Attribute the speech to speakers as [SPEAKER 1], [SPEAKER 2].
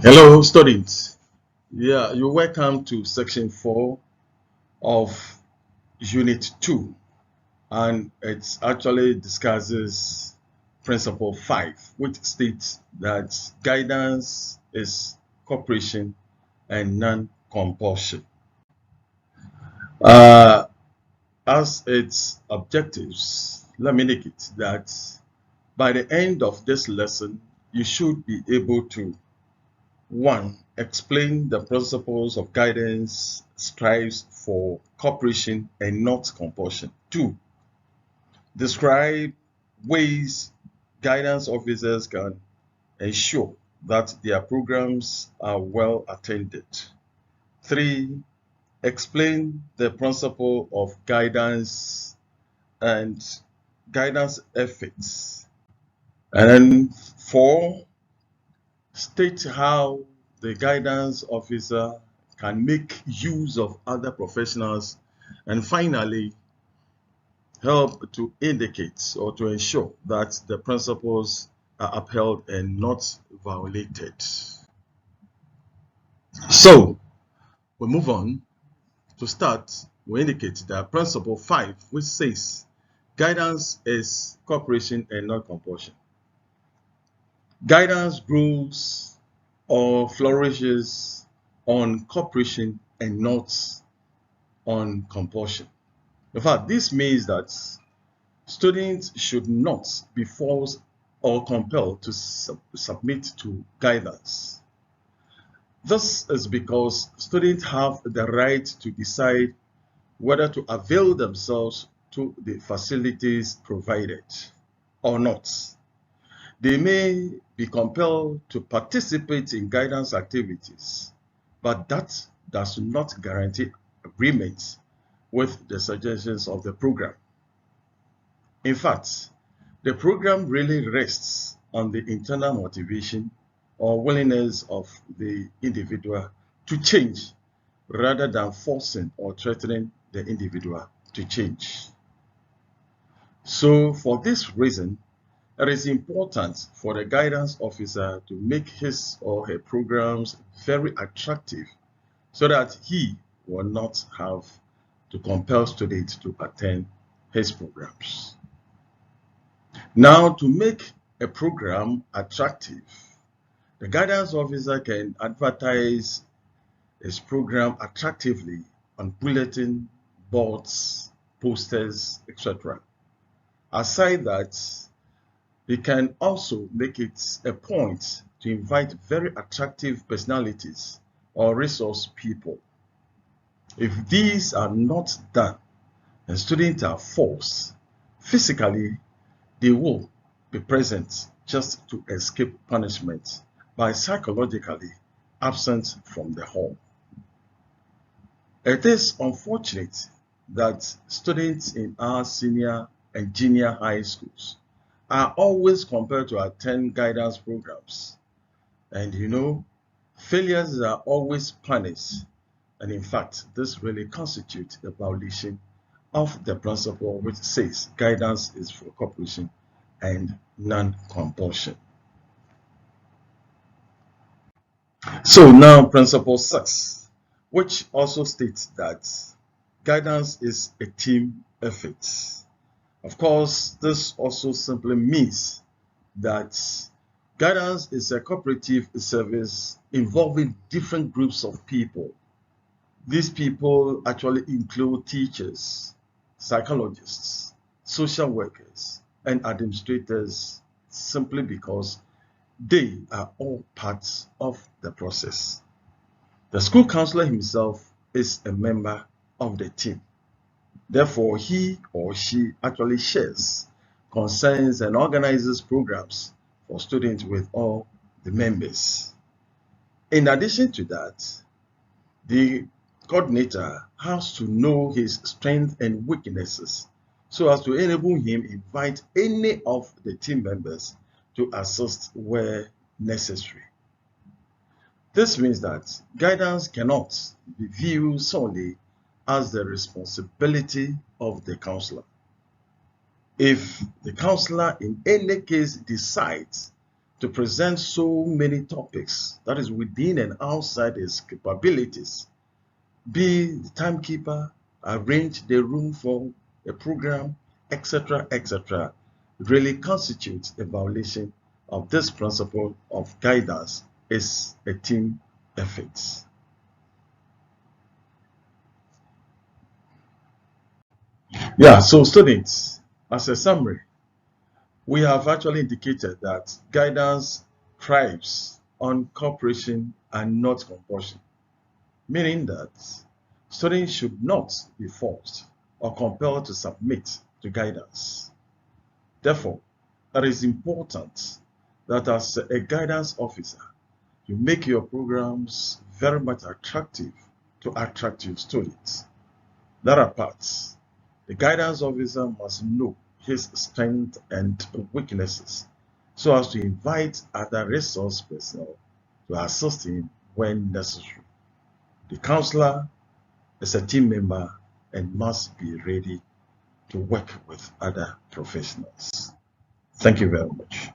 [SPEAKER 1] Hello, students. Yeah, you're welcome to section 4 of unit 2, and it actually discusses principle 5, which states that guidance is cooperation and non-compulsion. Uh, as its objectives, let me indicate that by the end of this lesson, you should be able to 1. Explain the principles of guidance strives for cooperation and not compulsion. 2. Describe ways guidance officers can ensure that their programs are well attended. 3. Explain the principle of guidance and guidance ethics. And then 4. State how the guidance officer can make use of other professionals, and finally help to indicate or to ensure that the principles are upheld and not violated. So we move on. To start, we indicate that principle 5, which says guidance is cooperation and not compulsion. Guidance grows or flourishes on cooperation and not on compulsion. In fact, this means that students should not be forced or compelled to submit to guidance. This is because students have the right to decide whether to avail themselves to the facilities provided or not. They may be compelled to participate in guidance activities, but that does not guarantee agreement with the suggestions of the program. In fact, the program really rests on the internal motivation or willingness of the individual to change rather than forcing or threatening the individual to change. So, for this reason, it is important for the guidance officer to make his or her programs very attractive so that he will not have to compel students to attend his programs. Now, to make a program attractive, the guidance officer can advertise his program attractively on bulletin boards, posters, etc. Aside that, he can also make it a point to invite very attractive personalities or resource people. If these are not done and students are forced, physically they will be present just to escape punishment by psychologically absent from the hall. It is unfortunate that students in our senior and junior high schools are always compelled to attend guidance programs. And failures are always punished. And in fact, this really constitutes a violation of the principle which says guidance is for cooperation and non-compulsion. So now principle 6, which also states that guidance is a team effort. Of course, this also simply means that guidance is a cooperative service involving different groups of people. These people actually include teachers, psychologists, social workers, and administrators simply because they are all parts of the process. The school counselor himself is a member of the team. Therefore, he or she actually shares concerns and organizes programs for students with all the members. In addition to that, the coordinator has to know his strengths and weaknesses so as to enable him invite any of the team members to assist where necessary. This means that guidance cannot be viewed solely as the responsibility of the counselor. If the counselor in any case decides to present so many topics that is within and outside his capabilities. Be the timekeeper, arrange the room for a program, etc., etc., really constitutes a violation of this principle of guidance is a team effort. Yeah, so students, as a summary, we have actually indicated that guidance thrives on cooperation and not compulsion, meaning that students should not be forced or compelled to submit to guidance. Therefore, it is important that as a guidance officer, you make your programs very much attractive to attract your students. That apart, the guidance officer must know his strengths and weaknesses so as to invite other resource personnel to assist him when necessary. The counselor is a team member and must be ready to work with other professionals. Thank you very much.